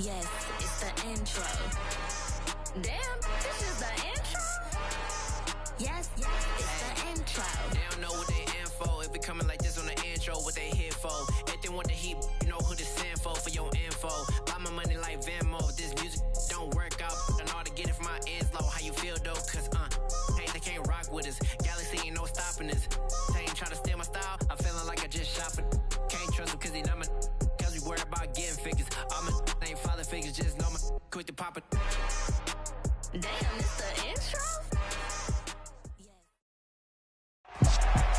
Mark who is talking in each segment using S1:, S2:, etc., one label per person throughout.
S1: Yes, it's the intro. Damn, this is the intro? Yes, it's the intro.
S2: They don't know what they in for. If it coming like this on the intro, what they here for? If they want the heat, you know who to send for your info. Buy my money like Venmo. If this music don't work out, I know how to get it from my ends low. How you feel though? Cause hey, they can't rock with us. Galaxy ain't no stopping us. They ain't trying to steal my style. I'm feeling like I just shot for. Can't trust them cause they not my. Cause we worried about getting figures. All my ain't father figures, just know my quick to pop it.
S1: Damn, it's the intro?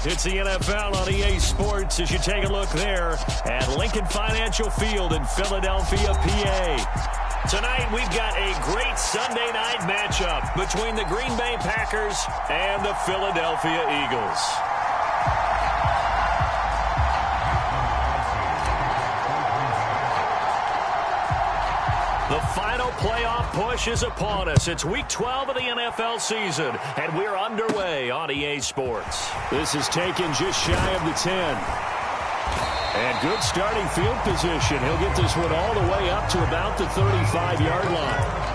S3: It's the NFL on EA Sports as you take a look there at Lincoln Financial Field in Philadelphia, PA. Tonight we've got a great Sunday night matchup between the Green Bay Packers and the Philadelphia Eagles. The final playoff push is upon us. It's Week 12 of the NFL season, and we're underway on EA Sports. This is taken just shy of the 10. And good starting field position. He'll get this one all the way up to about the 35-yard line.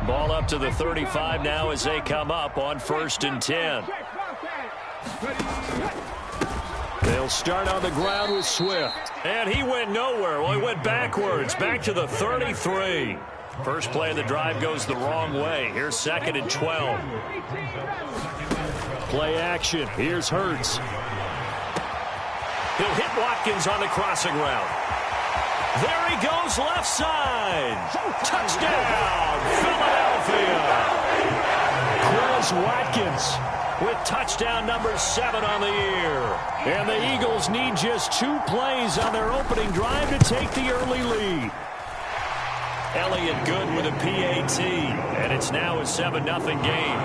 S3: Ball up to the 35 now as they come up on 1st and 10. They'll start on the ground with Swift. And he went nowhere. Well, he went backwards, back to the 33. First play of the drive goes the wrong way. Here's 2nd and 12. Play action. Here's Hurts. He'll hit Watkins on the crossing route. There he goes, left side. Touchdown, Philadelphia. Chris Watkins with touchdown number 7 on the year. And the Eagles need just 2 plays on their opening drive to take the early lead. Elliott good with a PAT, and it's now a 7-0 game.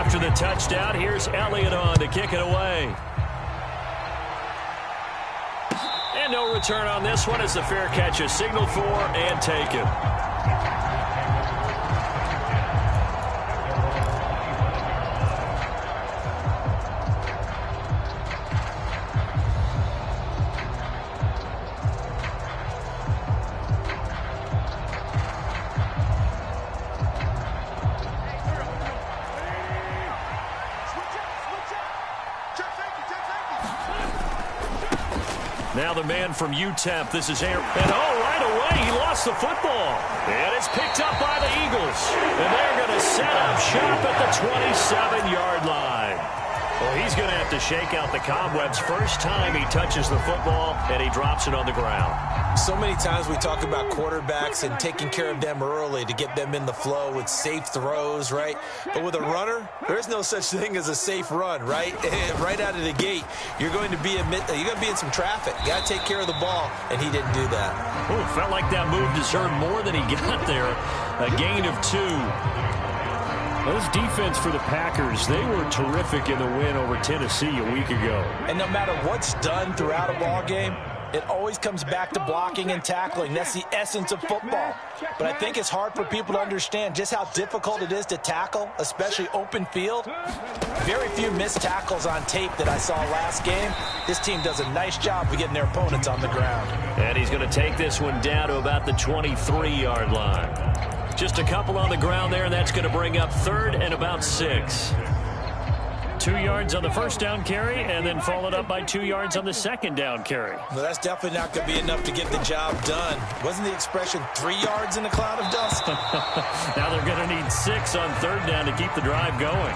S3: After the touchdown, here's Elliott on to kick it away. And no return on this one as the fair catch is signaled for and taken. Now the man from UTEP, this is Aaron. And right away, he lost the football. And it's picked up by the Eagles. And they're going to set up shop at the 27-yard line. Well, he's going to have to shake out the cobwebs first time he touches the football, and he drops it on the ground.
S4: So many times we talk about quarterbacks and taking care of them early to get them in the flow with safe throws, right? But with a runner, there's no such thing as a safe run, right? Right out of the gate, you're going to be in some traffic. You got to take care of the ball, and he didn't do that.
S3: Oh, it felt like that move deserved more than he got there. A gain of 2. Well, this defense for the Packers, they were terrific in the win over Tennessee a week ago.
S4: And no matter what's done throughout a ball game, it always comes back to blocking and tackling. That's the essence of football. But I think it's hard for people to understand just how difficult it is to tackle, especially open field. Very few missed tackles on tape that I saw last game. This team does a nice job of getting their opponents on the ground.
S3: And he's going to take this one down to about the 23-yard line. Just a couple on the ground there, and that's going to bring up 3rd and about 6. 2 yards on the first down carry, and then followed up by 2 yards on the second down carry.
S4: Well, that's definitely not going to be enough to get the job done. Wasn't the expression 3 yards in a cloud of dust?
S3: Now they're going to need 6 on 3rd down to keep the drive going.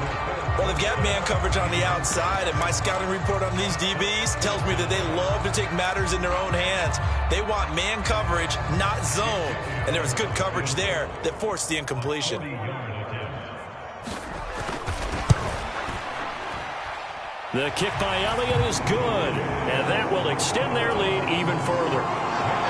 S4: Well, they've got man coverage on the outside, and my scouting report on these DBs tells me that they love to take matters in their own hands. They want man coverage, not zone. And there was good coverage there that forced the incompletion.
S3: The kick by Elliott is good, and that will extend their lead even further.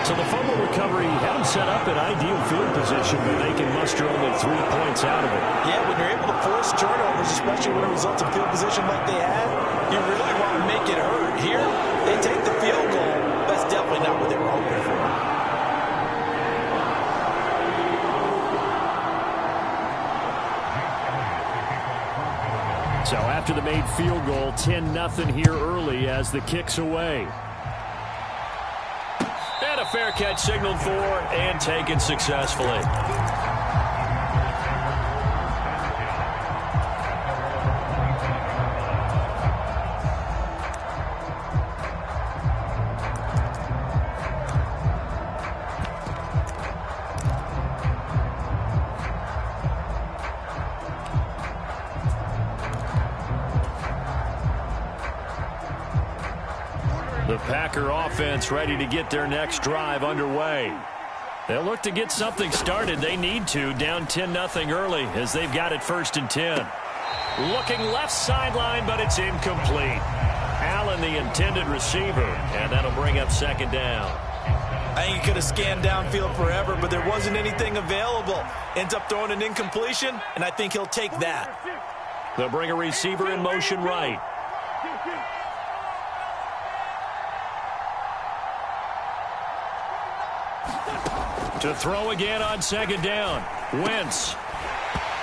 S3: So the fumble recovery had them set up in ideal field position, but they can muster only 3 points out of it.
S4: Yeah, when you're able to force turnovers, especially when it results in field position like they had, you really want to make it hurt. Here, they take the field goal. That's definitely not what they were hoping for.
S3: So after the made field goal, 10-0 here early as the kick's away. And a fair catch signaled for and taken successfully. The Packer offense ready to get their next drive underway. They'll look to get something started. They need to, down 10-0 early as they've got it 1st and 10. Looking left sideline, but it's incomplete. Allen, the intended receiver, and that'll bring up 2nd down.
S4: I think he could have scanned downfield forever, but there wasn't anything available. Ends up throwing an incompletion, and I think he'll take that.
S3: They'll bring a receiver in motion right. To throw again on 2nd down. Wentz.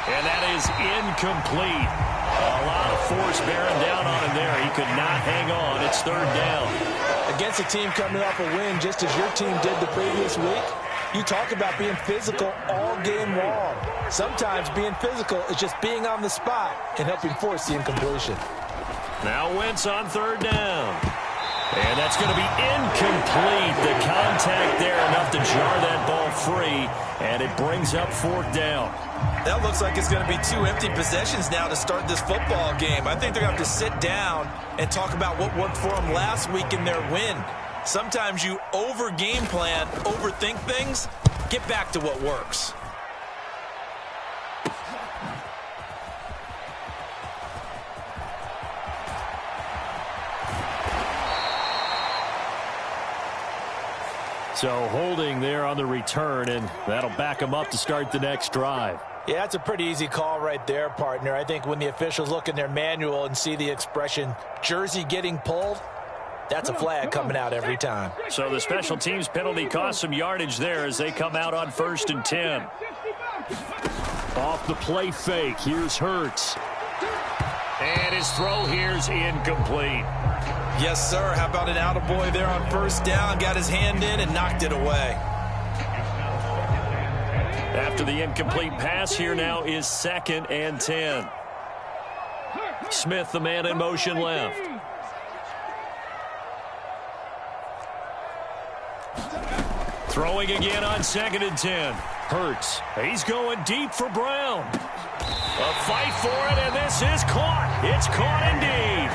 S3: And that is incomplete. A lot of force bearing down on him there. He could not hang on. It's 3rd down.
S4: Against a team coming off a win, just as your team did the previous week, you talk about being physical all game long. Sometimes being physical is just being on the spot and helping force the incompletion.
S3: Now Wentz on 3rd down. And that's going to be incomplete. The contact there enough to jar that ball free, and it brings up 4th down.
S4: That looks like it's going to be 2 empty possessions now to start this football game. I think they're going to have to sit down and talk about what worked for them last week in their win. Sometimes you over-game plan, overthink things, get back to what works.
S3: So holding there on the return, and that'll back them up to start the next drive.
S4: Yeah, that's a pretty easy call right there, partner. I think when the officials look in their manual and see the expression, jersey getting pulled, that's a flag coming out every time.
S3: So the special teams penalty cost some yardage there as they come out on 1st and 10. Off the play fake, here's Hurts. And his throw here's incomplete.
S4: Yes, sir. How about an attaboy there on 1st down? Got his hand in and knocked it away.
S3: After the incomplete pass, here now is 2nd and 10. Smith, the man in motion left. Throwing again on 2nd and 10. Hurts. He's going deep for Brown. A fight for it, and this is caught. It's caught indeed.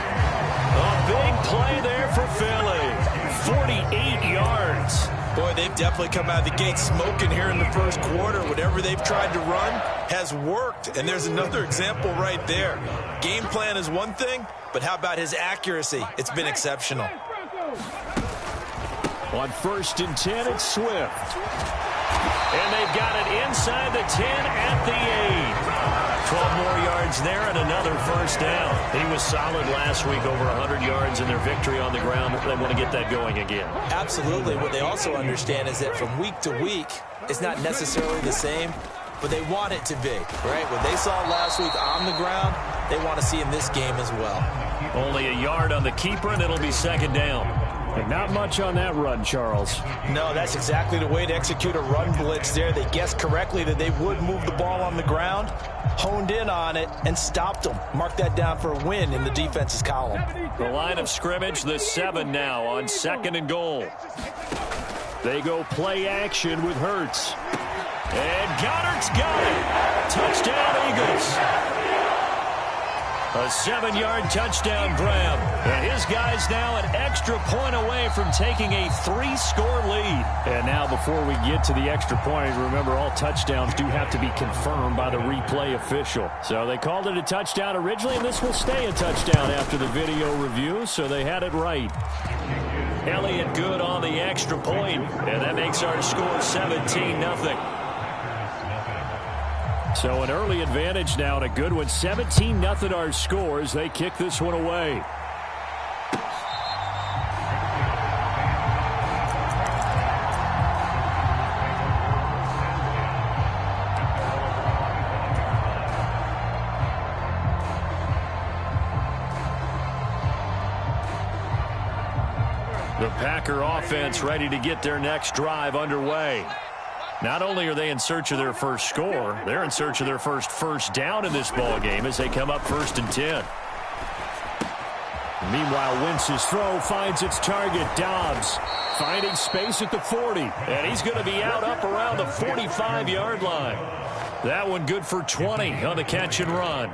S3: A big play there for Philly. 48 yards.
S4: Boy, they've definitely come out of the gate smoking here in the 1st quarter. Whatever they've tried to run has worked, and there's another example right there. Game plan is one thing, but how about his accuracy? It's been exceptional.
S3: On 1st and 10, it's Swift. And they've got it inside the 10 at the 8. 12 more yards there and another 1st down. He was solid last week, over 100 yards in their victory on the ground. They want to get that going again.
S4: Absolutely. What they also understand is that from week to week, it's not necessarily the same, but they want it to be, right? What they saw last week on the ground, they want to see in this game as well.
S3: Only a yard on the keeper, and it'll be 2nd down. And not much on that run, Charles.
S4: No, that's exactly the way to execute a run blitz there. They guessed correctly that they would move the ball on the ground, honed in on it, and stopped them. Mark that down for a win in the defense's column.
S3: The line of scrimmage, the 7 now on 2nd and goal. They go play action with Hurts. And Goddard's got it. Touchdown, Eagles. A 7-yard touchdown grab. And his guys now an extra point away from taking a 3-score lead. And now before we get to the extra point, remember all touchdowns do have to be confirmed by the replay official. So they called it a touchdown originally, and this will stay a touchdown after the video review, so they had it right. Elliott good on the extra point, and that makes our score 17-0. So an early advantage now, and a good one. 17-0 our scores. They kick this one away. The Packer offense ready to get their next drive underway. Not only are they in search of their first score, they're in search of their first down in this ball game as they come up 1st and 10. Meanwhile, Wentz's throw finds its target. Dobbs finding space at the 40, and he's going to be out up around the 45-yard line. That one good for 20 on the catch and run.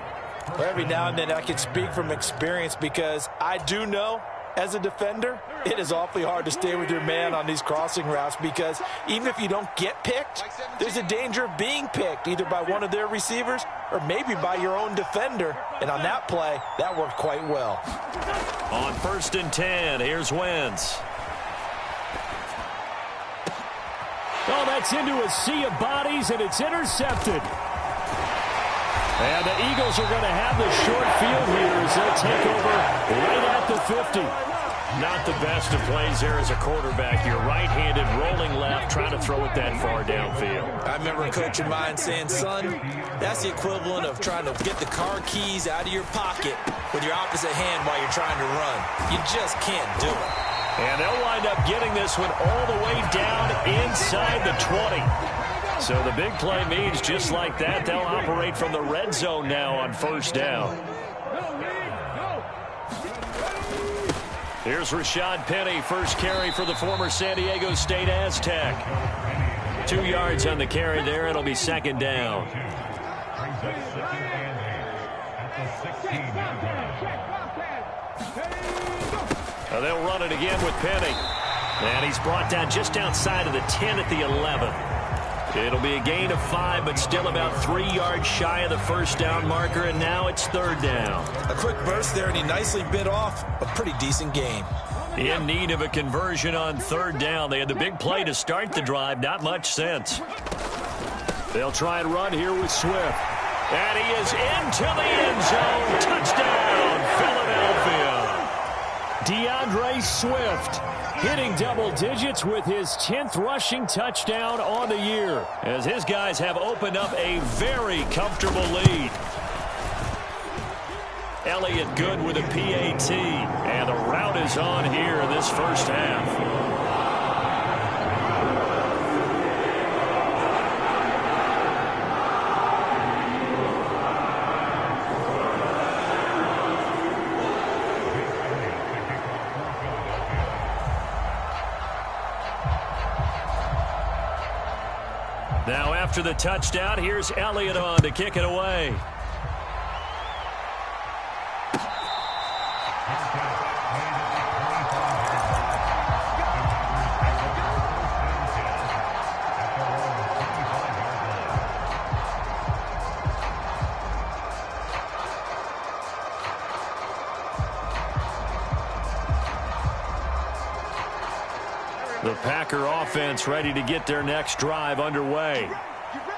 S4: Every now and then I can speak from experience because I do know, as a defender, it is awfully hard to stay with your man on these crossing routes because even if you don't get picked, there's a danger of being picked either by one of their receivers or maybe by your own defender. And on that play, that worked quite well.
S3: On 1st and 10, here's Wentz. Oh, that's into a sea of bodies, and it's intercepted. And the Eagles are going to have the short field here as they'll take over right at the 50. Not the best of plays there as a quarterback. You're right-handed, rolling left, trying to throw it that far downfield.
S4: I remember a coach of mine saying, son, that's the equivalent of trying to get the car keys out of your pocket with your opposite hand while you're trying to run. You just can't do it.
S3: And they'll wind up getting this one all the way down inside the 20. So the big play means just like that, they'll operate from the red zone now on 1st down. Here's Rashad Penny, first carry for the former San Diego State Aztec. 2 yards on the carry there. It'll be 2nd down. They'll run it again with Penny. And he's brought down just outside of the 10 at the 11. It'll be a gain of 5, but still about 3 yards shy of the 1st down marker, and now it's 3rd down.
S4: A quick burst there, and he nicely bit off a pretty decent gain.
S3: In need of a conversion on 3rd down. They had the big play to start the drive. Not much sense. They'll try and run here with Swift. And he is into the end zone. Touchdown, Philadelphia. DeAndre Swift hitting double digits with his 10th rushing touchdown on the year, as his guys have opened up a very comfortable lead. Elliott good with a PAT, and the route is on here in this 1st half. Now after the touchdown, here's Elliott on to kick it away. The Packer offense ready to get their next drive underway.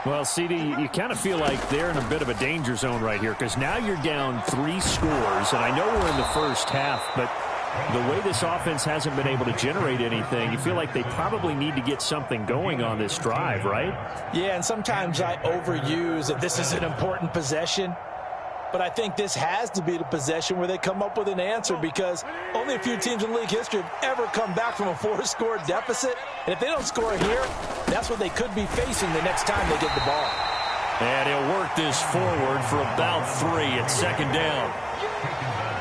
S3: Well, CD, you kind of feel like they're in a bit of a danger zone right here because now you're down 3 scores, and I know we're in the 1st half, but the way this offense hasn't been able to generate anything, you feel like they probably need to get something going on this drive, right?
S4: Yeah, and sometimes I overuse that this is an important possession. But I think this has to be the possession where they come up with an answer because only a few teams in league history have ever come back from a 4-score deficit. And if they don't score here, that's what they could be facing the next time they get the ball.
S3: And he'll work this forward for about 3 at 2nd down.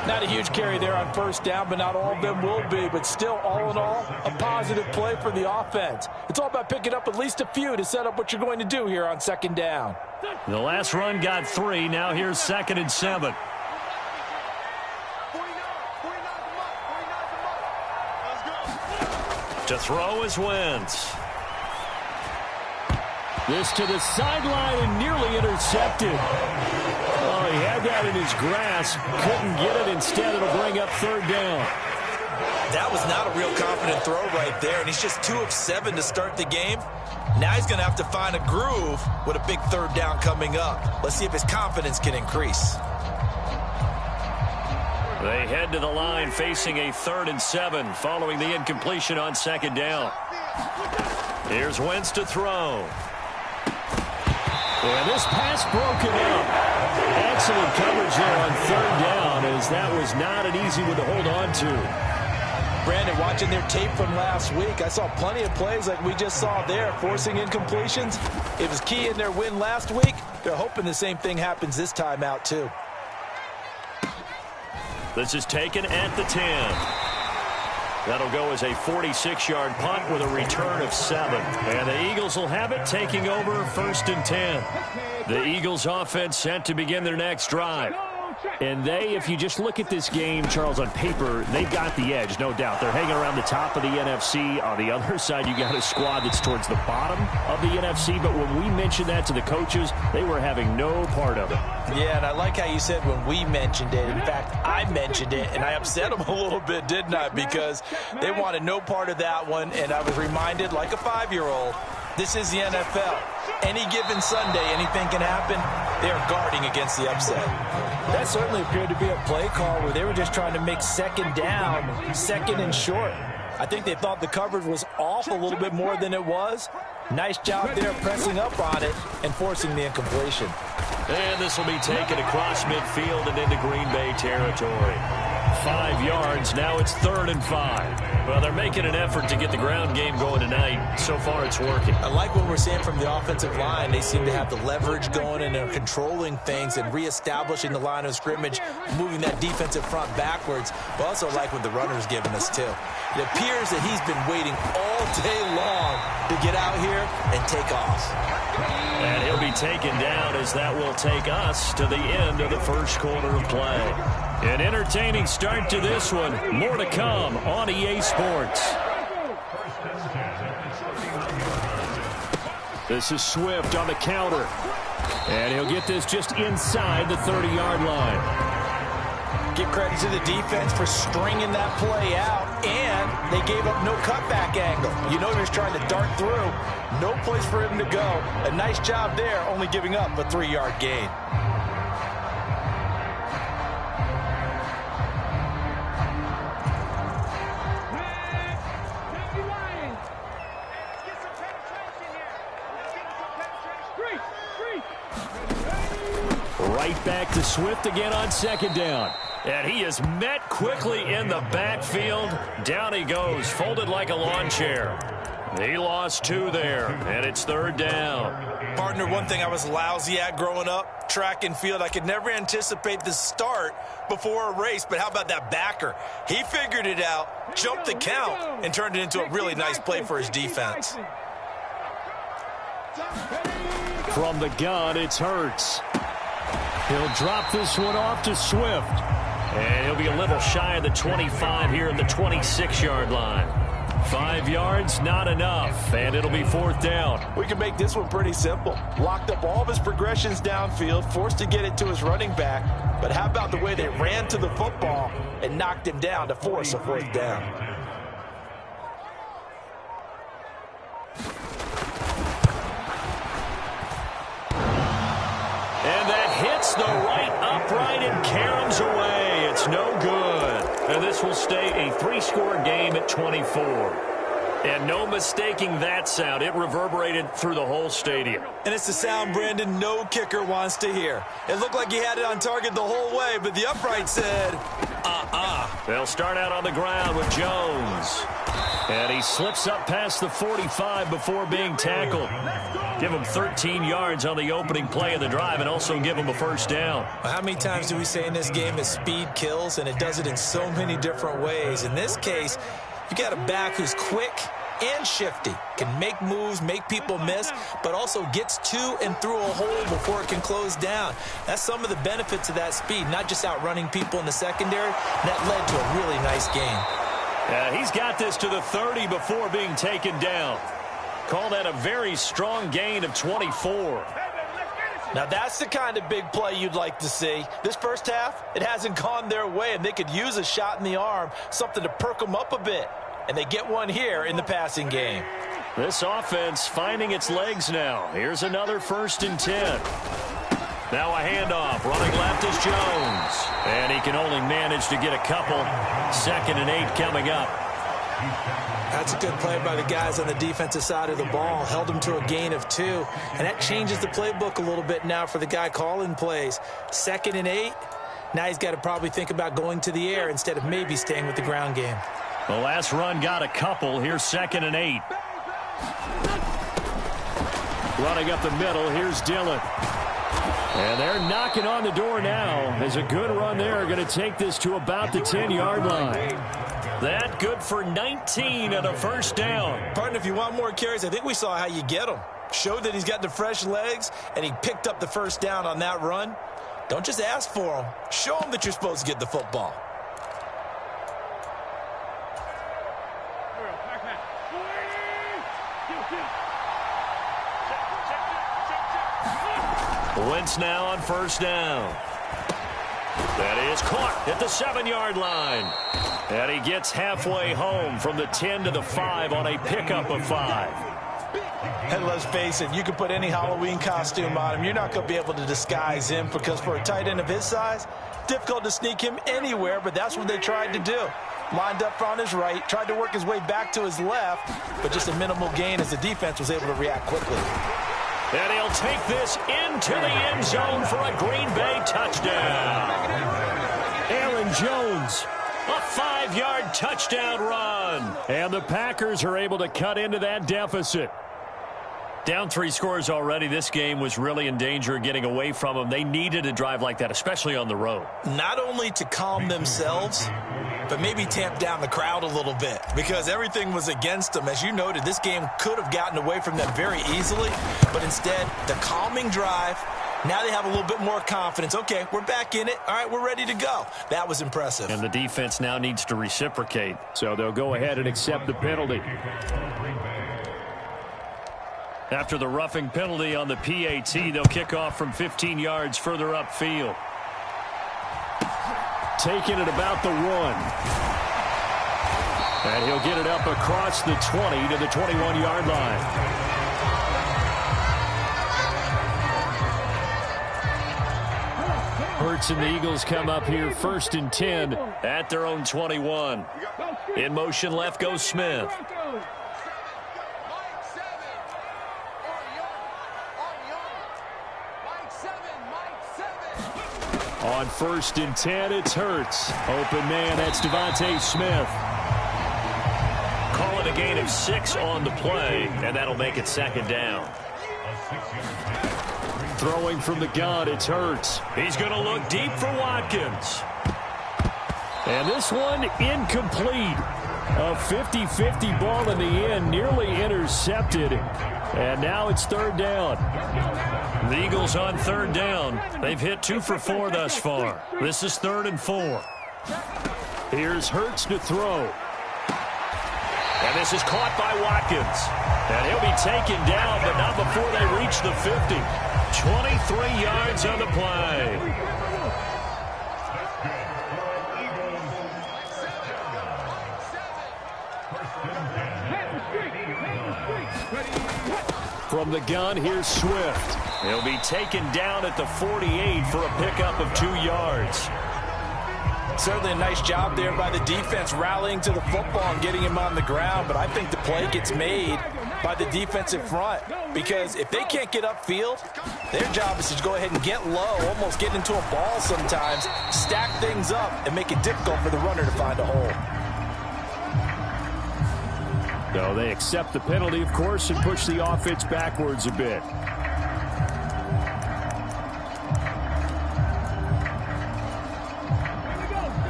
S4: Not a huge carry there on 1st down, but not all of them will be. But still, all in all, a positive play for the offense. It's all about picking up at least a few to set up what you're going to do here on 2nd down.
S3: The last run got 3. Now here's 2nd and 7. To throw is Wentz. This to the sideline and nearly intercepted. Oh, he had that in his grasp. Couldn't get it. Instead, it'll bring up 3rd down.
S4: That was not a real confident throw right there, and he's just 2 of 7 to start the game. Now he's going to have to find a groove with a big third down coming up. Let's see if his confidence can increase.
S3: They head to the line facing a 3rd and 7 following the incompletion on 2nd down. Here's Wentz to throw. And this pass broken up. Excellent coverage there on 3rd down, as that was not an easy one to hold on to.
S4: Brandon, watching their tape from last week, I saw plenty of plays like we just saw there, forcing incompletions. It was key in their win last week. They're hoping the same thing happens this time out, too.
S3: This is taken at the 10. That'll go as a 46-yard punt with a return of 7. And the Eagles will have it, taking over 1st and 10. The Eagles offense set to begin their next drive.
S5: And they, if you just look at this game, Charles, on paper, they've got the edge, no doubt. They're hanging around the top of the NFC. On the other side, you got a squad that's towards the bottom of the NFC. But when we mentioned that to the coaches, they were having no part of it.
S4: Yeah, and I like how you said when we mentioned it. In fact, I mentioned it, and I upset them a little bit, didn't I? Because they wanted no part of that one, and I was reminded, like a 5-year-old, this is the NFL. Any given Sunday, anything can happen. They are guarding against the upset.
S6: That certainly appeared to be a play call where they were just trying to make 2nd down, 2nd and short. I think they thought the coverage was off a little bit more than it was. Nice job there pressing up on it and forcing the incompletion.
S3: And this will be taken across midfield and into Green Bay territory. 5 yards. Now it's 3rd and 5. Well, they're making an effort to get the ground game going tonight. So far, it's working.
S4: I like what we're seeing from the offensive line. They seem to have the leverage going, and they're controlling things and reestablishing the line of scrimmage, moving that defensive front backwards. But also like what the runner's giving us, too. It appears that he's been waiting all day long to get out here and take off.
S3: And he'll be taken down, as that will take us to the end of the first quarter of play. An entertaining start to this one. More to come on EA Sports. This is Swift on the counter. And he'll get this just inside the 30-yard line.
S4: Give credit to the defense for stringing that play out, and they gave up no cutback angle. You know, he's trying to dart through. No place for him to go. A nice job there, only giving up a 3-yard gain.
S3: Right back to Swift again on 2nd down. And he is met quickly in the backfield. Down he goes, folded like a lawn chair. He lost 2 there, and it's 3rd down.
S4: Partner, one thing I was lousy at growing up, track and field, I could never anticipate the start before a race, but how about that backer? He figured it out, jumped the count, and turned it into a really nice play for his defense.
S3: From the gun, it's Hurts. He'll drop this one off to Swift. And he'll be a little shy of the 25 here at the 26-yard line. 5 yards, not enough, and it'll be 4th down.
S4: We can make this one pretty simple. Locked up all of his progressions downfield, forced to get it to his running back. But how about the way they ran to the football and knocked him down to force a 4th down?
S3: And that hits the right upright and caroms away. It's no good. And this will stay a 3-score game at 24. And no mistaking that sound. It reverberated through the whole stadium.
S4: And it's the sound, Brandon, no kicker wants to hear. It looked like he had it on target the whole way, but the upright said,
S3: They'll start out on the ground with Jones. And he slips up past the 45 before being tackled. Give him 13 yards on the opening play of the drive and also give him a 1st down.
S4: How many times do we say in this game that speed kills, and it does it in so many different ways? In this case, you got a back who's quick and shifty, can make moves, make people miss, but also gets to and through a hole before it can close down. That's some of the benefits of that speed, not just outrunning people in the secondary. That led to a really nice game.
S3: He's got this to the 30 before being taken down. Call that a very strong gain of 24.
S6: Now that's the kind of big play you'd like to see. This first half, it hasn't gone their way, and they could use a shot in the arm, something to perk them up a bit. And they get one here in the passing game.
S5: This offense finding its legs now. Here's another 1st and 10. Now a handoff. Running left is Jones. And he can only manage to get a couple. 2nd and 8 coming up.
S6: That's a good play by the guys on the defensive side of the ball. Held them to a gain of 2. And that changes the playbook a little bit now for the guy calling plays. 2nd and 8. Now he's got to probably think about going to the air instead of maybe staying with the ground game.
S5: The last run got a couple. Here's 2nd and 8. Running up the middle, here's Dillon. And they're knocking on the door now. As a good run there, going to take this to about the 10-yard line. That good for 19 and a 1st down.
S6: Partner, if you want more carries, I think we saw how you get them. Showed that he's got the fresh legs, and he picked up the 1st down on that run. Don't just ask for them. Show them that you're supposed to get the football.
S5: Wentz now on 1st down. That is caught at the 7-yard line. And he gets halfway home from the 10 to the 5 on a pickup of 5.
S6: And let's face it, you can put any Halloween costume on him. You're not going to be able to disguise him because for a tight end of his size, difficult to sneak him anywhere, but that's what they tried to do. Lined up on his right, tried to work his way back to his left, but just a minimal gain as the defense was able to react quickly.
S5: And he'll take this into the end zone for a Green Bay touchdown. Aaron Jones, a 5-yard touchdown run. And the Packers are able to cut into that deficit. Down 3 scores already. This game was really in danger of getting away from them. They needed a drive like that, especially on the road. Not only to calm themselves, but maybe tamp down the crowd a little bit because everything was against them. As you noted, this game could have gotten away from them very easily, but instead, the calming drive, now they have a little bit more confidence. Okay, we're back in it. All right, we're ready to go. That was impressive. And the defense now needs to reciprocate. So they'll go ahead and accept the penalty. After the roughing penalty on the PAT, they'll kick off from 15 yards further upfield. Taking it about the 1. And he'll get it up across the 20 to the 21-yard line. Hurts and the Eagles come up here 1st and 10 at their own 21. In motion left goes Smith. On 1st and 10, it's Hurts. Open man, that's Devontae Smith. Call it a gain of 6 on the play, and that'll make it 2nd down. Throwing from the gun, it's Hurts. He's going to look deep for Watkins. And this one incomplete. A 50-50 ball in the end, nearly intercepted. And now it's 3rd down. The Eagles on 3rd down. They've hit 2 for 4 thus far. This is 3rd and 4. Here's Hurts to throw. And this is caught by Watkins. And he'll be taken down, but not before they reach the 50. 23 yards on the play. From the gun, here's Swift. He'll be taken down at the 48 for a pickup of 2 yards. Certainly a nice job there by the defense rallying to the football and getting him on the ground, but I think the play gets made by the defensive front because if they can't get upfield, their job is to go ahead and get low, almost get into a ball sometimes, stack things up, and make it difficult for the runner to find a hole. So they accept the penalty, of course, and push the offense backwards a bit.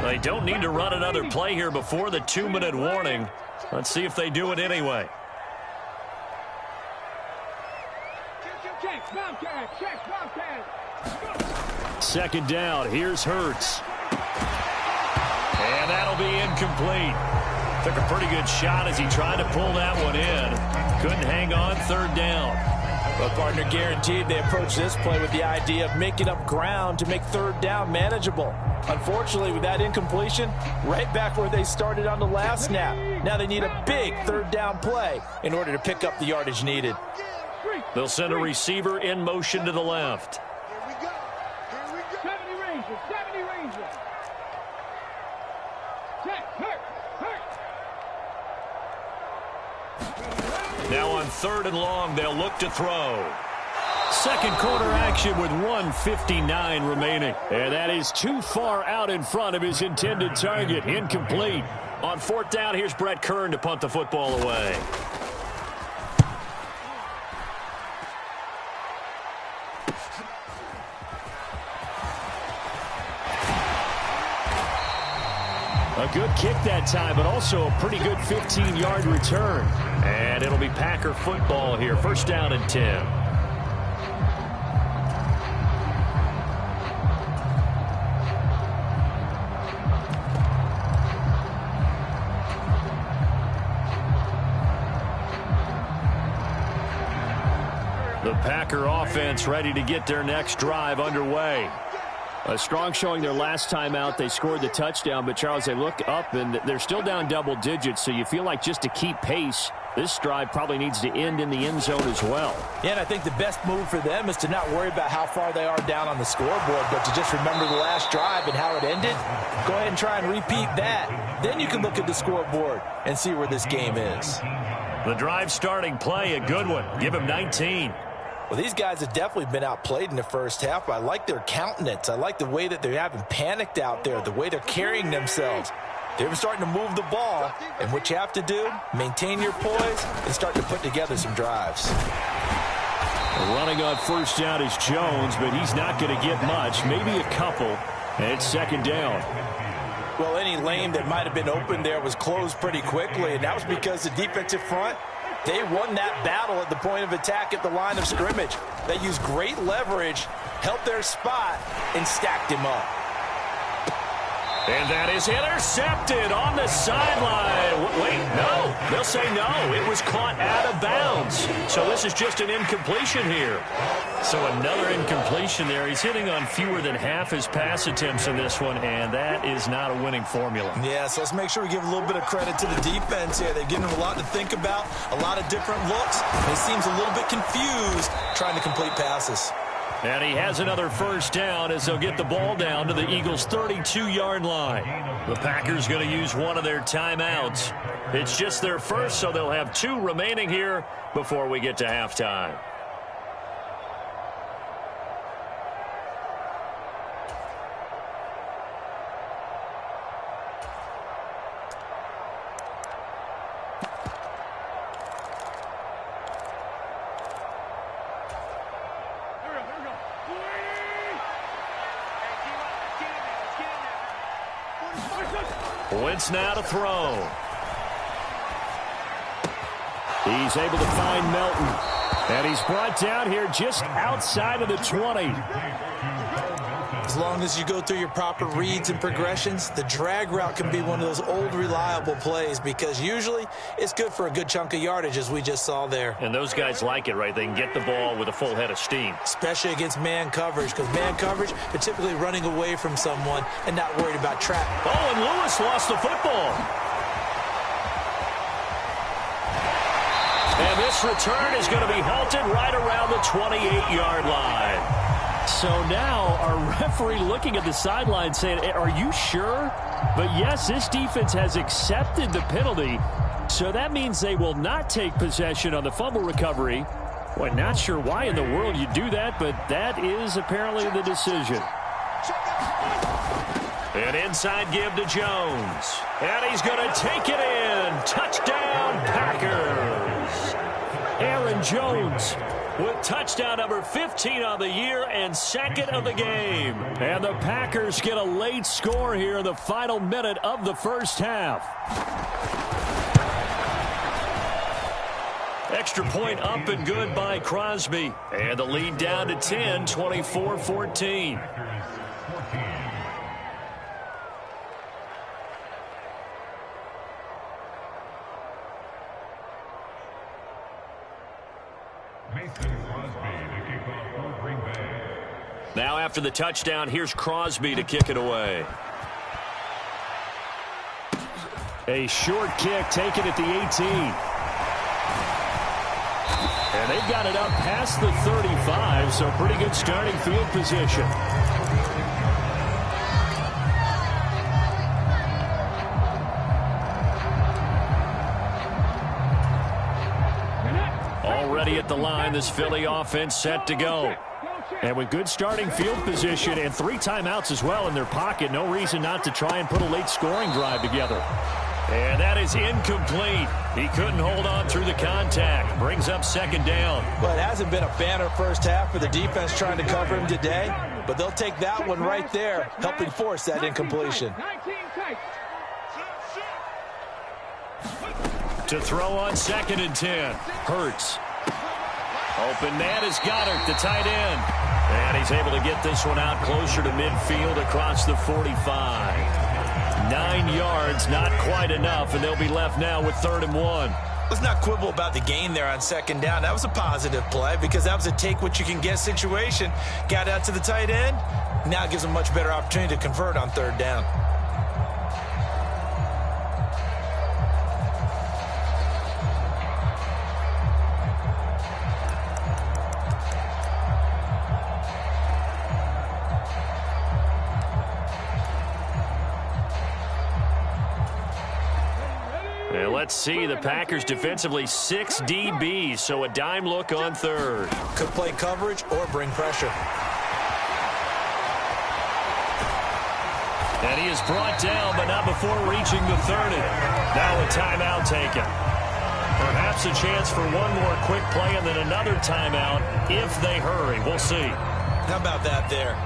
S5: They don't need to run another play here before the 2-minute warning. Let's see if they do it anyway. Second down. Here's Hurts. And that'll be incomplete. Took a pretty good shot as he tried to pull that one in. Couldn't hang on. 3rd down.
S6: Well, partner, guaranteed they approach this play with the idea of making up ground to make third down manageable. Unfortunately, with that incompletion, right back where they started on the last snap. Now they need a big third down play in order to pick up the yardage needed.
S5: They'll send a receiver in motion to the left.
S7: Here we go. Here we go. 70 Rangers. 70 Rangers. Check. Hurt.
S5: Now on 3rd and long, they'll look to throw. Second quarter action with 1:59 remaining. And that is too far out in front of his intended target. Incomplete. On 4th down, here's Brett Kern to punt the football away. A good kick that time, but also a pretty good 15-yard return. And it'll be Packer football here. 1st down and 10. The Packer offense ready to get their next drive underway. A strong showing their last time out. They scored the touchdown, but, Charles, they look up, and they're still down double digits, so you feel like just to keep pace, this drive probably needs to end in the end zone as well.
S6: Yeah, and I think the best move for them is to not worry about how far they are down on the scoreboard, but to just remember the last drive and how it ended. Go ahead and try and repeat that. Then you can look at the scoreboard and see where this game is.
S5: The drive starting play, a good one. Give him 19.
S6: Well, these guys have definitely been outplayed in the first half, but I like their countenance. I like the way that they haven't panicked out there, the way they're carrying themselves. They're starting to move the ball, and what you have to do, maintain your poise and start to put together some drives.
S5: Running on 1st down is Jones, but he's not going to get much, maybe a couple, and it's 2nd down.
S6: Well, any lane that might have been open there was closed pretty quickly, and that was because the defensive front, they won that battle at the point of attack at the line of scrimmage. They used great leverage, held their spot, and stacked him up.
S5: And that is intercepted on the sideline. Wait, no. They'll say no. It was caught out of bounds. So this is just an incompletion here. So another incompletion there. He's hitting on fewer than half his pass attempts in this one, and that is not a winning formula.
S6: Yeah, so let's make sure we give a little bit of credit to the defense here. They're giving him a lot to think about, a lot of different looks. He seems a little bit confused trying to complete passes.
S5: And he has another 1st down as they'll get the ball down to the Eagles' 32-yard line. The Packers going to use one of their timeouts. It's just their first, so they'll have 2 remaining here before we get to halftime. Wentz now to throw. He's able to find Melton. And he's brought down here just outside of the 20.
S6: As long as you go through your proper reads and progressions, the drag route can be one of those old reliable plays because usually it's good for a good chunk of yardage, as we just saw there.
S5: And those guys like it, right? They can get the ball with a full head of steam.
S6: Especially against man coverage, because man coverage, they're typically running away from someone and not worried about trap.
S5: Oh, and Lewis lost the football. And this return is going to be halted right around the 28-yard line. So now our referee looking at the sideline saying, are you sure? But yes, this defense has accepted the penalty. So that means they will not take possession on the fumble recovery. Well, not sure why in the world you do that, but that is apparently the decision. An inside give to Jones. And he's going to take it in. Touchdown, Packers. Aaron Jones with touchdown number 15 on the year and 2nd of the game. And the Packers get a late score here in the final minute of the first half. Extra point up and good by Crosby. And the lead down to 10, 24-14. Now after the touchdown, here's Crosby to kick it away. A short kick taken at the 18. And they've got it up past the 35, so pretty good starting field position. Already at the line, this Philly offense set to go. And with good starting field position and 3 timeouts as well in their pocket, no reason not to try and put a late scoring drive together. And that is incomplete. He couldn't hold on through the contact. Brings up second down.
S6: Well, it hasn't been a banner first half for the defense trying to cover him today, but they'll take that one right there, helping force that incompletion.
S5: To throw on 2nd and 10. Hurts. Open man is Goddard, the tight end. And he's able to get this one out closer to midfield across the 45. 9 yards, not quite enough, and they'll be left now with 3rd and 1.
S6: Let's not quibble about the gain there on 2nd down. That was a positive play because that was a take-what-you-can-get situation. Got out to the tight end. Now it gives them a much better opportunity to convert on 3rd down.
S5: Let's see, the Packers defensively 6 DBs, so a dime look on 3rd.
S6: Could play coverage or bring pressure.
S5: And he is brought down, but not before reaching the 30. Now a timeout taken. Perhaps a chance for one more quick play and then another timeout if they hurry. We'll see.
S6: How about that there?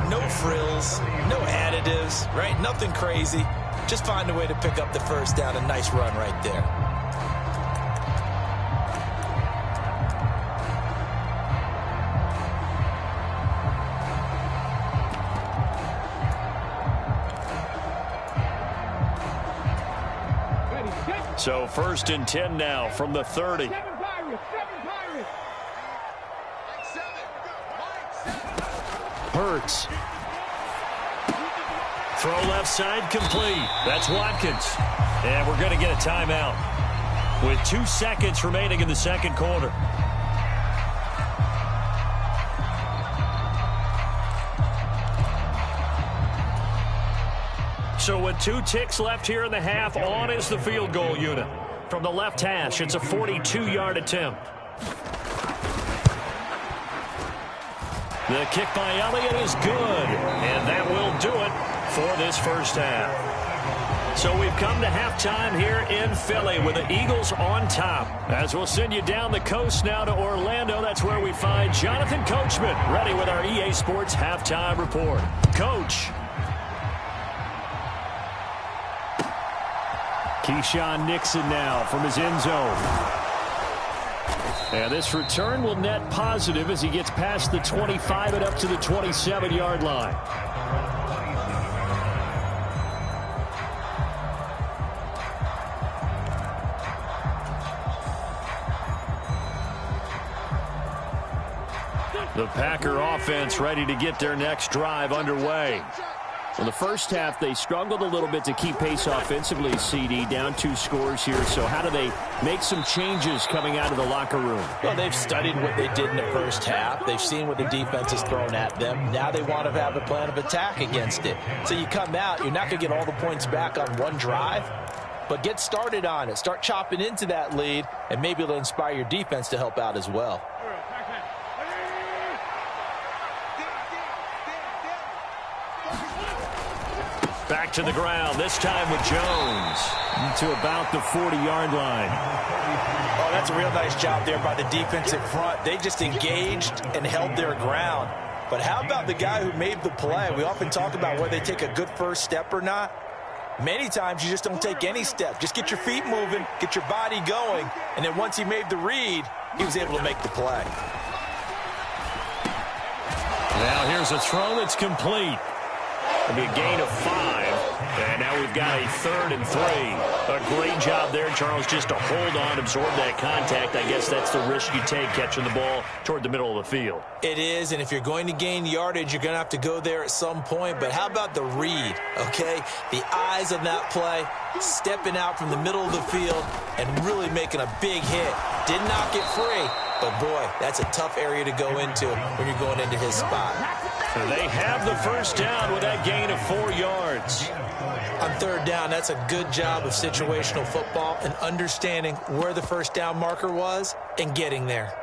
S6: No frills, no additives, right? Nothing crazy. Just find a way to pick up the first down. A nice run right there.
S5: So 1st and 10 now from the 30. Hurts. Throw left side complete. That's Watkins. And we're going to get a timeout with 2 seconds remaining in the 2nd quarter. So with 2 ticks left here in the half, on is the field goal unit. From the left hash, it's a 42-yard attempt. The kick by Elliott is good, and that will do it for this first half. So we've come to halftime here in Philly with the Eagles on top. As we'll send you down the coast now to Orlando, that's where we find Jonathan Coachman ready with our EA Sports halftime report. Coach. Keyshawn Nixon now from his end zone. And this return will net positive as he gets past the 25 and up to the 27-yard line. The Packer offense ready to get their next drive underway. In the first half, they struggled a little bit to keep pace offensively, CD, down 2 scores here. So how do they make some changes coming out of the locker room?
S6: Well, they've studied what they did in the first half. They've seen what the defense has thrown at them. Now they want to have a plan of attack against it. So you come out, you're not going to get all the points back on one drive, but get started on it. Start chopping into that lead, and maybe it'll inspire your defense to help out as well.
S5: Back to the ground, this time with Jones to about the 40-yard line.
S6: Oh, that's a real nice job there by the defensive front. They just engaged and held their ground. But how about the guy who made the play? We often talk about whether they take a good first step or not. Many times you just don't take any step. Just get your feet moving, get your body going, and then once he made the read, he was able to make the play.
S5: Now here's a throw that's complete. It'll be a gain of 5. And now we've got a 3rd and 3. A great job there, Charles, just to hold on, absorb that contact. I guess that's the risk you take catching the ball toward the middle of the field.
S6: It is, and if you're going to gain yardage, you're going to have to go there at some point. But how about the read, okay? The eyes of that play, stepping out from the middle of the field and really making a big hit. Did not get free, but boy, that's a tough area to go into when you're going into his spot.
S5: So they have the first down with that gain of 4 yards.
S6: On 3rd down, that's a good job of situational football and understanding where the first down marker was and getting there.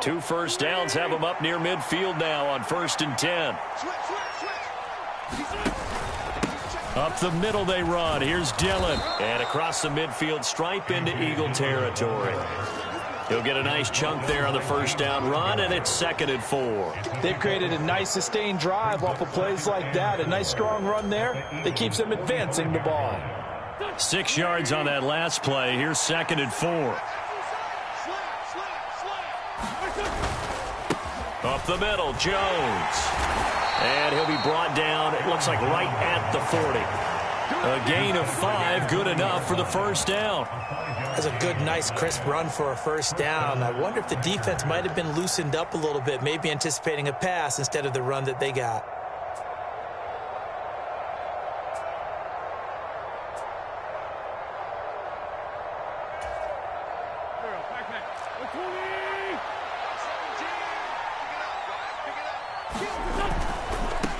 S5: 2 first downs have them up near midfield now on 1st and 10. Up the middle they run. Here's Dillon. And across the midfield stripe into Eagle territory. He'll get a nice chunk there on the first down run, and it's 2nd and 4.
S6: They've created a nice sustained drive off of plays like that. A nice strong run there that keeps them advancing the ball.
S5: 6 yards on that last play. Here's 2nd and 4. Up the middle, Jones. And he'll be brought down, it looks like right at the 40. A gain of 5, good enough for the first down.
S6: That's a good, nice, crisp run for a first down. I wonder if the defense might have been loosened up a little bit, maybe anticipating a pass instead of the run that they got.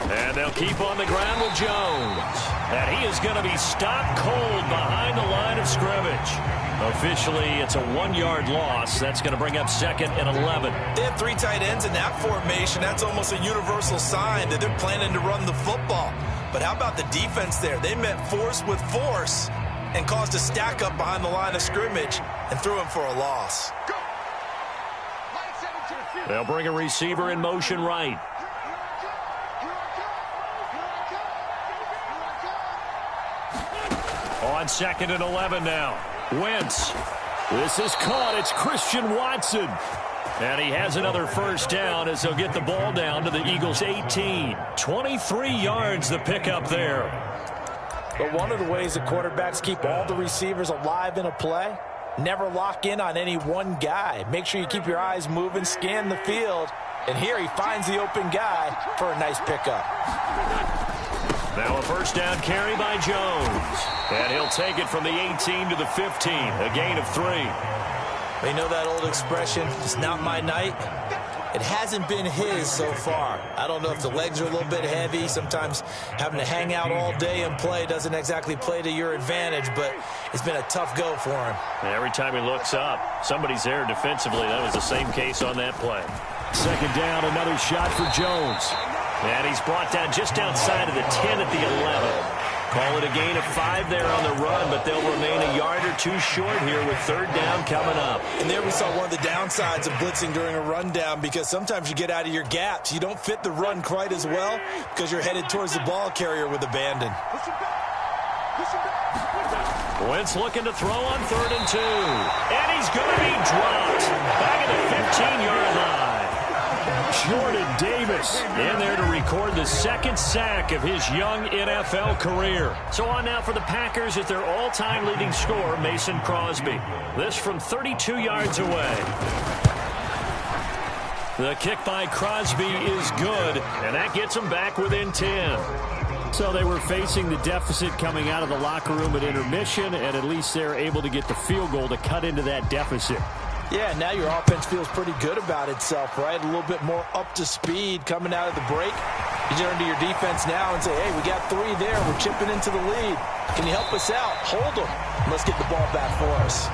S5: And they'll keep on the ground with Jones. And he is going to be stopped cold behind the line of scrimmage. Officially, it's a 1-yard loss. That's going to bring up 2nd and 11.
S6: They have 3 tight ends in that formation. That's almost a universal sign that they're planning to run the football. But how about the defense there? They met force with force and caused a stack up behind the line of scrimmage and threw him for a loss.
S5: They'll bring a receiver in motion right. On 2nd and 11 now. Wentz. This is caught. It's Christian Watson. And he has another first down as they'll get the ball down to the Eagles' 18. 23 yards the pickup there.
S6: But one of the ways the quarterbacks keep all the receivers alive in a play, never lock in on any one guy. Make sure you keep your eyes moving, scan the field. And here he finds the open guy for a nice pickup.
S5: Now a first down carry by Jones. And he'll take it from the 18 to the 15. A gain of 3.
S6: They know that old expression, it's not my night. It hasn't been his so far. I don't know if the legs are a little bit heavy. Sometimes having to hang out all day and play doesn't exactly play to your advantage, but it's been a tough go for him.
S5: Every time he looks up, somebody's there defensively. That was the same case on that play. 2nd down, another shot for Jones. And he's brought down just outside of the 10 at the 11. Call it a gain of 5 there on the run, but they'll remain a yard or 2 short here with 3rd down coming up.
S6: And there we saw one of the downsides of blitzing during a rundown, because sometimes you get out of your gaps. You don't fit the run quite as well because you're headed towards the ball carrier with abandon.
S5: Wentz looking to throw on 3rd and 2. And he's going to be dropped back at the 15-yard line. Jordan Davis in there to record the 2nd sack of his young NFL career. So on now for the Packers is their all-time leading scorer, Mason Crosby. This from 32 yards away. The kick by Crosby is good, and that gets them back within 10. So they were facing the deficit coming out of the locker room at intermission, and at least they're able to get the field goal to cut into that deficit.
S6: Yeah, now your offense feels pretty good about itself, right? A little bit more up to speed coming out of the break. You turn to your defense now and say, hey, we got 3 there. We're chipping into the lead. Can you help us out? Hold them. Let's get the ball back for us.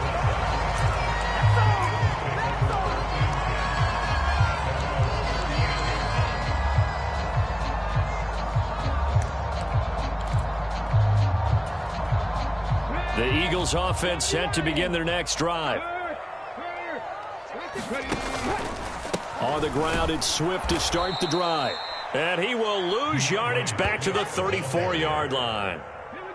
S5: The Eagles offense set to begin their next drive. On the ground, it's Swift to start the drive. And he will lose yardage back to the 34-yard line.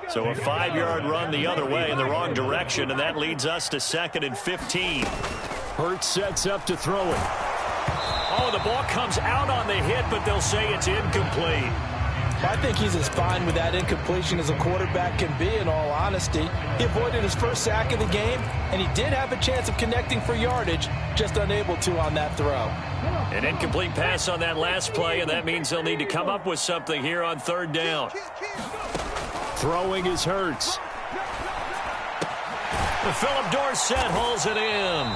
S5: So a 5-yard run the other way in the wrong direction, and that leads us to 2nd and 15. Hurts sets up to throw it. Oh, the ball comes out on the hit, but they'll say it's incomplete.
S6: I think he's as fine with that incompletion as a quarterback can be, in all honesty. He avoided his first sack of the game, and he did have a chance of connecting for yardage, just unable to on that throw.
S5: An incomplete pass on that last play, and that means they'll need to come up with something here on third down. Throwing is Hurts. Philip Dorsett hauls it in.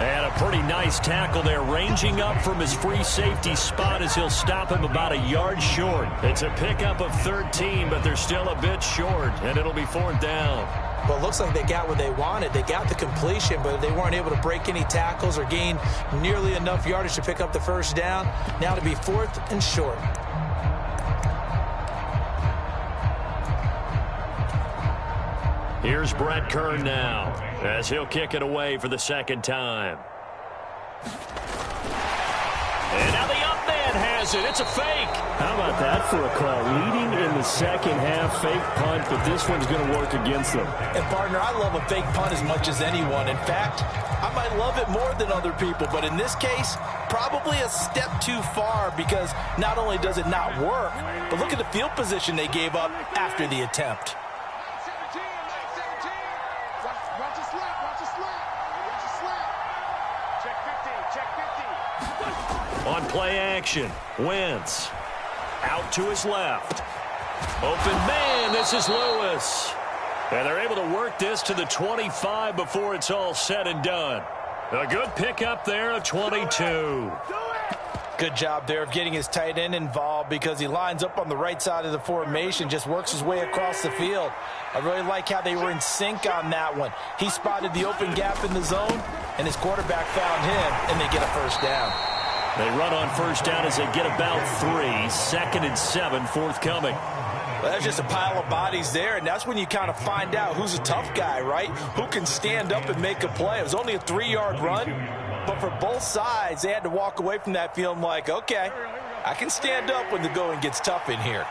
S5: And a pretty nice tackle there, ranging up from his free safety spot as he'll stop him about a yard short. It's a pickup of 13, but they're still a bit short, and it'll be fourth down.
S6: Well, it looks like they got what they wanted. They got the completion, but they weren't able to break any tackles or gain nearly enough yardage to pick up the first down. Now to be fourth and short.
S5: Here's Brett Kern now, as he'll kick it away for the second time. And now the up man has it. It's a fake.
S3: How about that for a call? Leading in the second half, fake punt, but this one's going to work against them.
S6: And, partner, I love a fake punt as much as anyone. In fact, I might love it more than other people, but in this case, probably a step too far, because not only does it not work, but look at the field position they gave up after the attempt.
S5: On play action, Wentz out to his left. Open man, this is Lewis. And they're able to work this to the 25 before it's all said and done. A good pickup there of 22.
S6: Good job there of getting his tight end involved, because he lines up on the right side of the formation, just works his way across the field. I really like how they were in sync on that one. He spotted the open gap in the zone, and his quarterback found him, and they get a first down.
S5: They run on first down as they get about 3. Second and 7 forthcoming.
S6: Well, that's just a pile of bodies there, and that's when you kind of find out who's a tough guy, right? Who can stand up and make a play. It was only a 3-yard run, but for both sides, they had to walk away from that feeling like, okay, I can stand up when the going gets tough in here.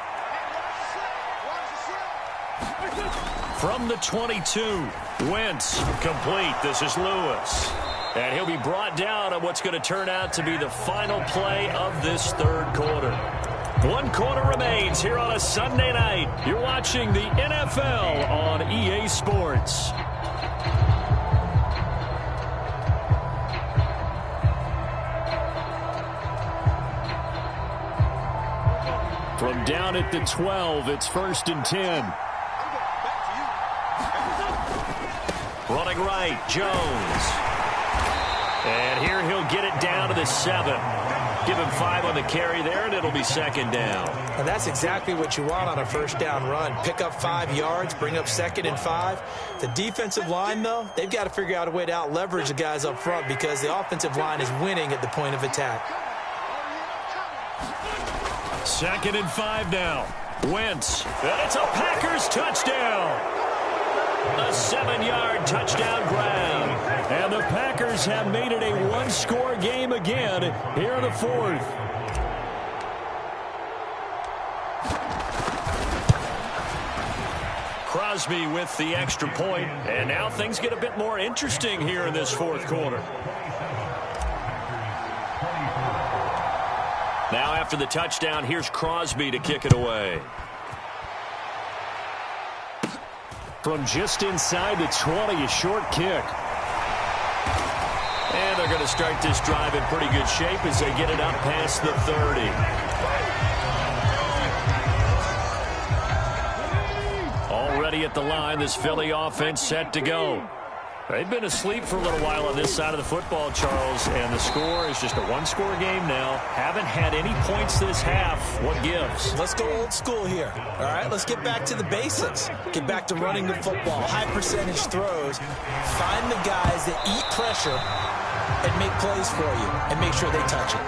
S5: From the 22, Wentz complete. This is Lewis. And he'll be brought down on what's going to turn out to be the final play of this third quarter. 1 quarter remains here on a Sunday night. You're watching the NFL on EA Sports. From down at the 12, it's 1st and 10. Running right, Jones. And here he'll get it down to the 7. Give him 5 on the carry there, and it'll be second down.
S6: And that's exactly what you want on a first down run. Pick up 5 yards, bring up 2nd and 5. The defensive line, though, they've got to figure out a way to out-leverage the guys up front, because the offensive line is winning at the point of attack.
S5: 2nd and 5 now. Wentz. And it's a Packers touchdown. A 7-yard touchdown grab. And the Packers have made it a 1-score game again here in the 4th. Crosby with the extra point. And now things get a bit more interesting here in this 4th quarter. Now after the touchdown, here's Crosby to kick it away. From just inside the 20, a short kick. And they're going to start this drive in pretty good shape as they get it up past the 30. Already at the line, this Philly offense set to go. They've been asleep for a little while on this side of the football, Charles, and the score is just a 1-score game now. Haven't had any points this half. What gives?
S6: Let's go old school here. All right, let's get back to the basics. Get back to running the football, high-percentage throws. Find the guys that eat pressure and make plays for you, and make sure they touch it.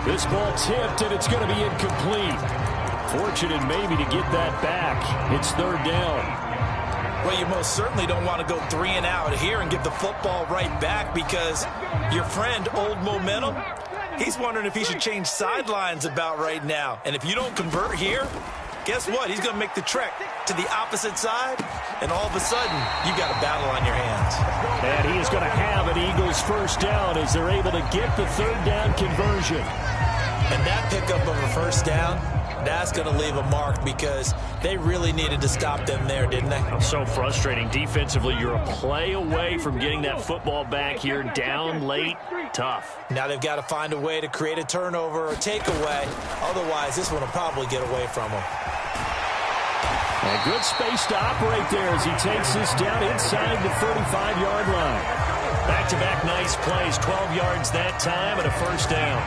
S5: This ball tipped, and it's going to be incomplete. Fortunate maybe to get that back. It's 3rd down.
S6: Well, you most certainly don't want to go 3 and out here and give the football right back, because your friend, Old Momentum, he's wondering if he should change sidelines about right now. And if you don't convert here, guess what? He's going to make the trek to the opposite side, and all of a sudden, you got a battle on your hands.
S5: And he is going to have an Eagles first down as they're able to get the third down conversion.
S6: And that pickup of a first down, that's going to leave a mark because they really needed to stop them there, didn't they?
S5: So frustrating. Defensively, you're a play away from getting that football back here, down late. Tough.
S6: Now they've got to find a way to create a turnover or takeaway. Otherwise, this one will probably get away from them.
S5: A good space to operate there as he takes this down inside the 35-yard line. Back-to-back nice plays, 12 yards that time and a first down.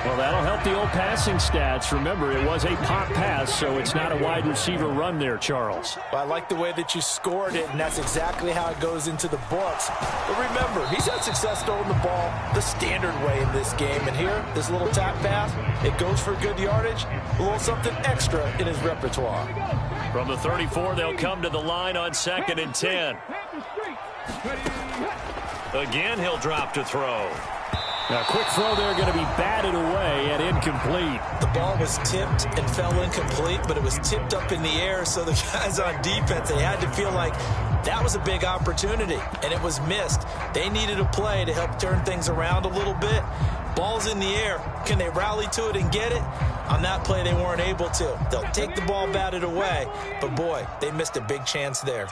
S5: Well, that'll help the old passing stats. Remember, it was a pop pass, so it's not a wide receiver run there, Charles.
S6: Well, I like the way that you scored it, and that's exactly how it goes into the books. But remember, he's had success throwing the ball the standard way in this game. And here, this little tap pass, it goes for good yardage, a little something extra in his repertoire.
S5: From the 34, they'll come to the line on 2nd and 10. Again, he'll drop to throw. Now, quick throw there, going to be batted away and incomplete.
S6: The ball was tipped and fell incomplete, but it was tipped up in the air, so the guys on defense, they had to feel like that was a big opportunity, and it was missed. They needed a play to help turn things around a little bit. Ball's in the air. Can they rally to it and get it? On that play, they weren't able to. They'll take the ball batted away, but boy, they missed a big chance there.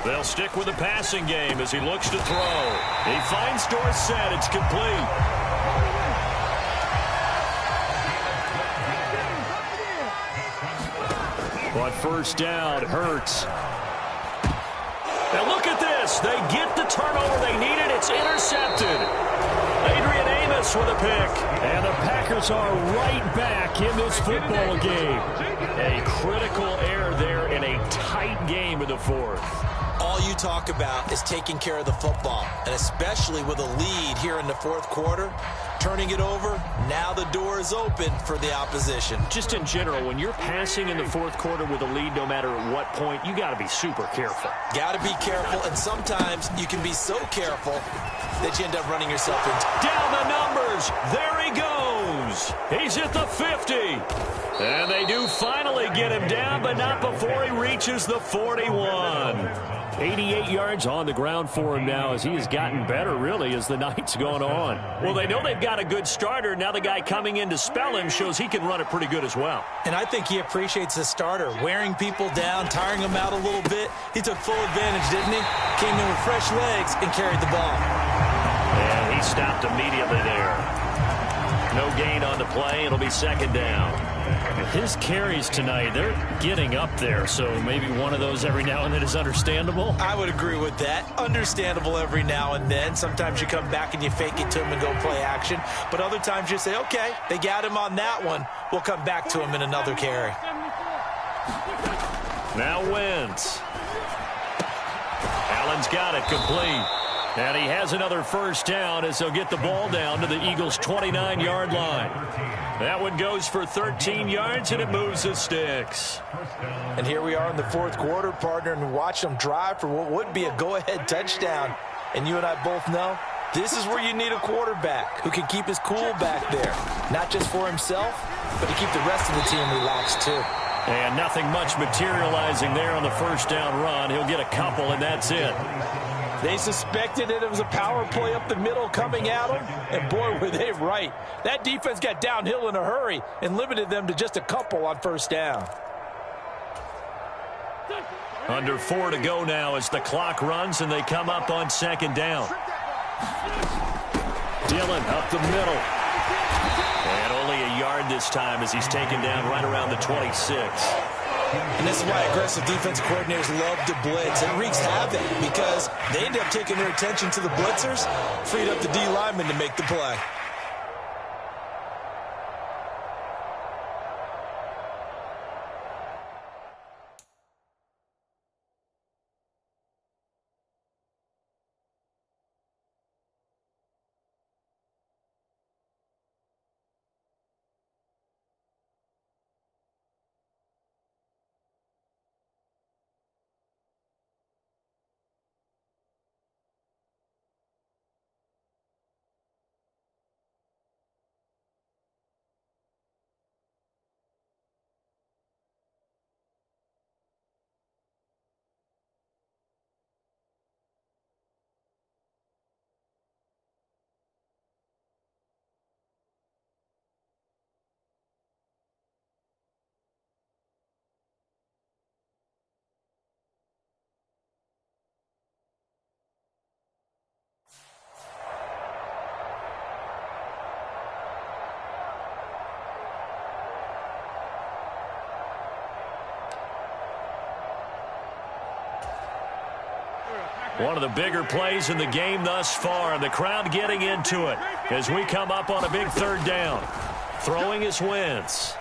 S5: They'll stick with the passing game as he looks to throw. He finds Dorsett. It's complete. But first down, Hurts. And look at this. They get the turnover they needed. It's intercepted. Adrian Amos with a pick. And the Packers are right back in this football game. A critical error there in a tight game in the fourth.
S6: All you talk about is taking care of the football, and especially with a lead here in the fourth quarter, turning it over, now the door is open for the opposition.
S5: Just in general, when you're passing in the fourth quarter with a lead, no matter at what point, you got to be super careful.
S6: Got to be careful, and sometimes you can be so careful that you end up running yourself into.
S5: Down the numbers. There he goes. He's at the 50. And they do finally get him down, but not before he reaches the 41. 88 yards on the ground for him now as he has gotten better, really, as the night's gone on. Well, they know they've got a good starter. Now the guy coming in to spell him shows he can run it pretty good as well.
S6: And I think he appreciates the starter, wearing people down, tiring them out a little bit. He took full advantage, didn't he? Came in with fresh legs and carried the ball.
S5: And he stopped immediately there. No gain on the play. It'll be second down. His carries tonight, they're getting up there, so maybe one of those every now and then is understandable.
S6: I would agree with that. Understandable every now and then. Sometimes you come back and you fake it to him and go play action. But other times you say, okay, they got him on that one. We'll come back to him in another carry.
S5: Now Wentz. Allen's got it complete. And he has another first down as they'll get the ball down to the Eagles' 29-yard line. That one goes for 13 yards, and it moves the sticks.
S6: And here we are in the fourth quarter, partner, and watch them drive for what would be a go-ahead touchdown. And you and I both know this is where you need a quarterback who can keep his cool back there. Not just for himself, but to keep the rest of the team relaxed, too.
S5: And nothing much materializing there on the first down run. He'll get a couple, and that's it.
S6: They suspected that it was a power play up the middle coming at them, and boy, were they right. That defense got downhill in a hurry and limited them to just a couple on first down.
S5: Under 4 to go now as the clock runs, and they come up on second down. Dillon up the middle. And only a yard this time as he's taken down right around the 26.
S6: And this is why aggressive defensive coordinators love to blitz. It wreaks havoc because they end up taking their attention to the blitzers, freed up the D lineman to make the play.
S3: One of the bigger plays in the game thus far, and the crowd getting into it as we come up on a big third down. Throwing is Wentz.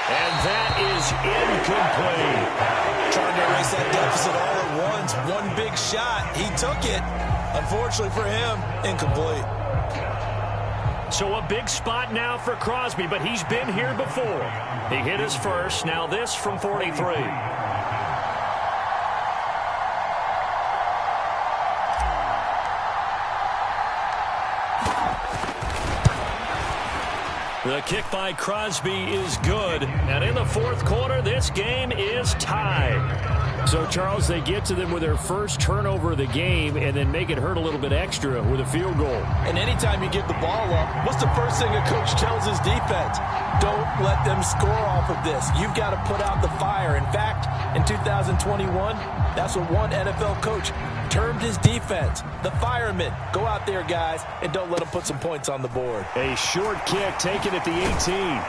S3: And that is incomplete.
S6: Trying to erase that deficit all at once. One big shot. He took it. Unfortunately for him, incomplete.
S3: So a big spot now for Crosby, but he's been here before. He hit his first. Now this from 43. The kick by Crosby is good. And in the fourth quarter, this game is tied.
S5: So, Charles, they get to them with their first turnover of the game and then make it hurt a little bit extra with a field goal.
S6: And anytime you give the ball up, what's the first thing a coach tells his defense? Don't let them score off of this. You've got to put out the fire. In fact, in 2021, that's what one NFL coach termed his defense. The firemen. Go out there, guys, and don't let them put some points on the board.
S5: A short kick taken at the 18.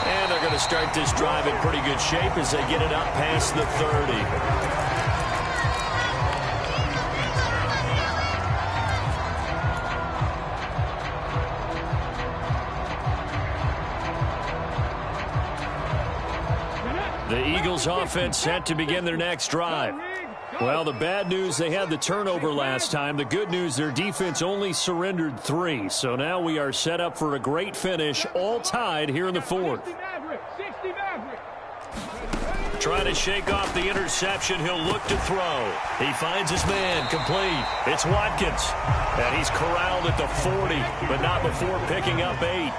S3: And they're going to start this drive in pretty good shape as they get it up past the 30. The Eagles offense set to begin their next drive. Well, the bad news, they had the turnover last time. The good news, their defense only surrendered 3. So now we are set up for a great finish, all tied here in the fourth. Trying to shake off the interception. He'll look to throw. He finds his man complete. It's Watkins. And he's corralled at the 40, but not before picking up 8.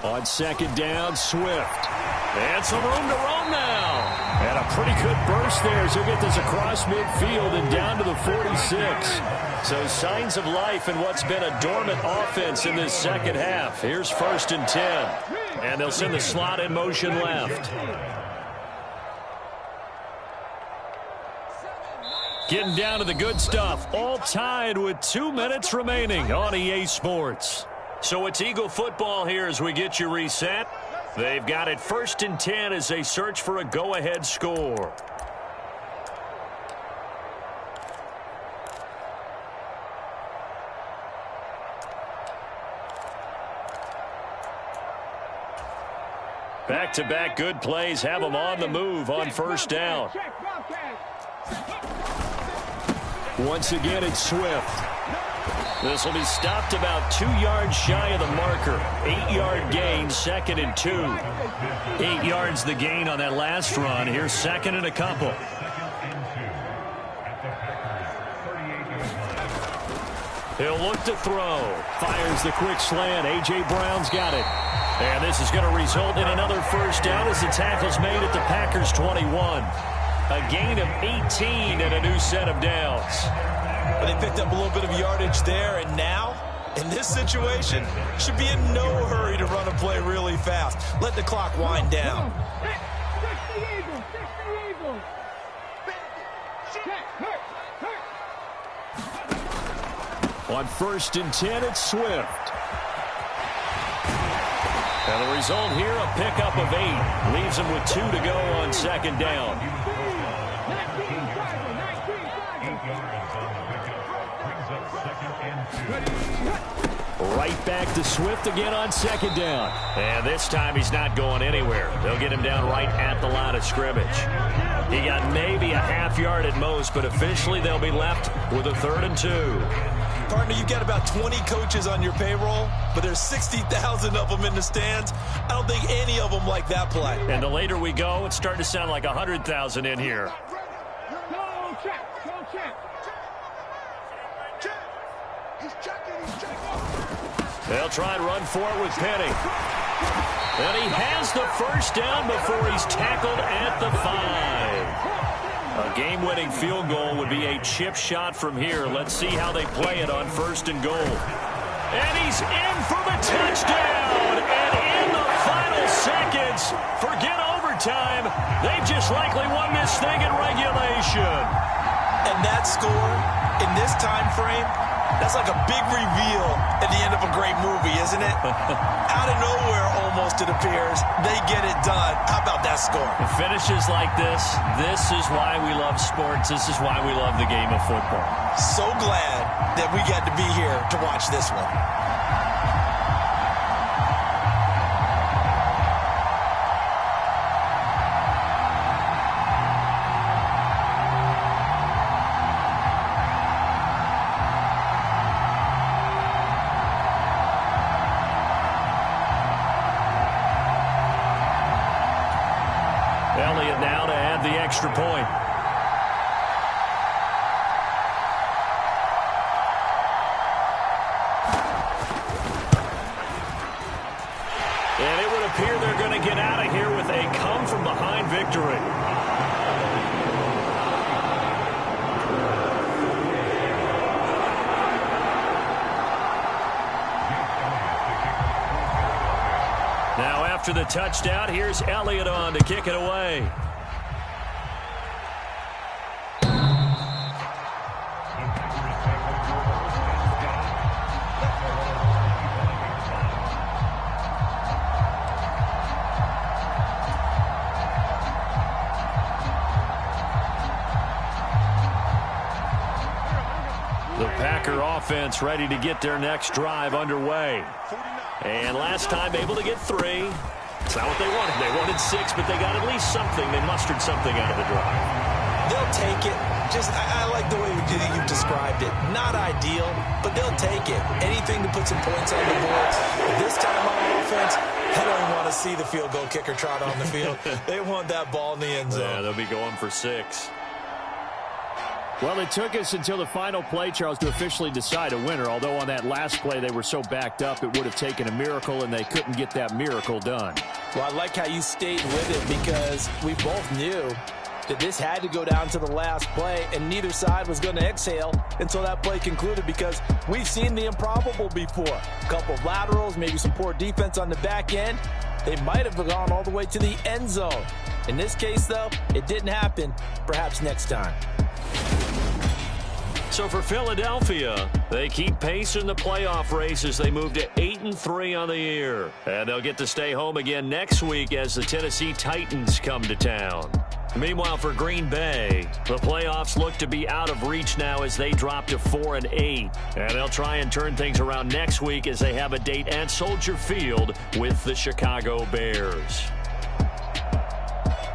S3: On second down, Swift. And some room to roam now. And a pretty good burst there as he'll get this across midfield and down to the 46. So signs of life in what's been a dormant offense in this second half. Here's 1st and 10. And they'll send the slot in motion left. Getting down to the good stuff. All tied with 2 minutes remaining on EA Sports. So it's Eagle football here as we get you reset. They've got it 1st and 10 as they search for a go-ahead score. Back-to-back good plays have them on the move on 1st down. Once again, it's Swift. This will be stopped about 2 yards shy of the marker. 8-yard gain, 2nd and 2. 8 yards the gain on that last run. Here's 2nd and a couple. He'll look to throw. Fires the quick slant. A.J. Brown's got it. And this is going to result in another 1st down as the tackle's made at the Packers' 21. A gain of 18 and a new set of downs.
S6: They picked up a little bit of yardage there, and now, in this situation, should be in no hurry to run a play really fast. Let the clock wind down.
S3: On 1st and 10, it's Swift. And the result here, a pickup of 8. Leaves them with 2 to go on 2nd down. Right back to Swift again on 2nd down. And this time he's not going anywhere. They'll get him down right at the line of scrimmage. He got maybe a half yard at most, but officially they'll be left with a 3rd and 2.
S6: Partner, you've got about 20 coaches on your payroll, but there's 60,000 of them in the stands. I don't think any of them like that play.
S3: And the later we go, it's starting to sound like 100,000 in here. They'll try and run for it with Penny. And he has the 1st down before he's tackled at the 5. A game-winning field goal would be a chip shot from here. Let's see how they play it on 1st and goal. And he's in for the touchdown. And in the final seconds, forget overtime. They've just likely won this thing in regulation.
S4: And that score in this time frame, that's like a big reveal at the end of a great movie, isn't it? Out of nowhere, almost, it appears, they get it done. How about that score?
S5: The finishes like this is why we love sports. This is why we love the game of football.
S4: So glad that we got to be here to watch this one.
S5: Elliott now to add the extra point. And it would appear they're going to get out of here with a come-from-behind victory. Now after the touchdown, here's Elliott on to kick it away. The Packer offense ready to get their next drive underway. And last time able to get 3. It's not what they wanted. They wanted 6, but they got at least something. They mustered something out of the drive.
S4: They'll take it. I like the way you described it. Not ideal, but they'll take it. Anything to put some points on the board. But this time on offense, they don't want to see the field goal kicker trot on the field. They want that ball in the end zone.
S5: Yeah, they'll be going for 6. Well, it took us until the final play, Charles, to officially decide a winner. Although on that last play they were so backed up, it would have taken a miracle, and they couldn't get that miracle done.
S6: Well, I like how you stayed with it because we both knew that this had to go down to the last play, and neither side was going to exhale until that play concluded because we've seen the improbable before. A couple of laterals, maybe some poor defense on the back end. They might have gone all the way to the end zone. In this case, though, it didn't happen. Perhaps next time.
S5: So for Philadelphia, they keep pace in the playoff race as they move to 8-3 on the year. And they'll get to stay home again next week as the Tennessee Titans come to town. Meanwhile, for Green Bay, the playoffs look to be out of reach now as they drop to 4-8. And they'll try and turn things around next week as they have a date at Soldier Field with the Chicago Bears.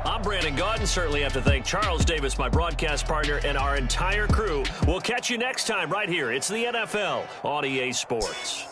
S5: I'm Brandon Gaudin. Certainly have to thank Charles Davis, my broadcast partner, and our entire crew. We'll catch you next time right here. It's the NFL on EA Sports.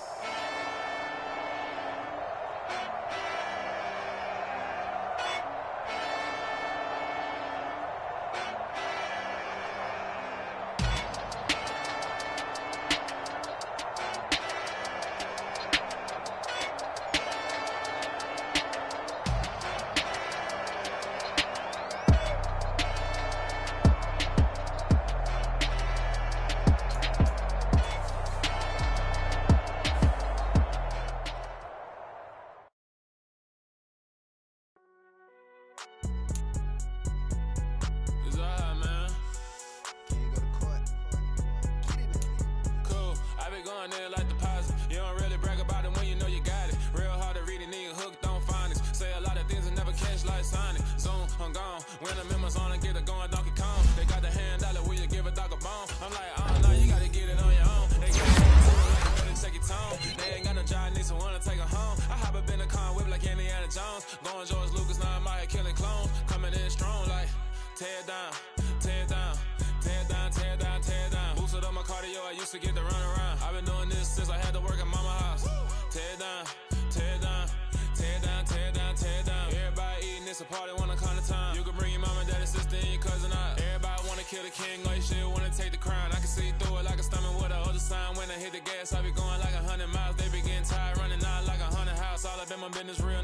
S8: Hit the gas, I be going like 100 miles. They begin tired, running out like 100 house. All up in my business, real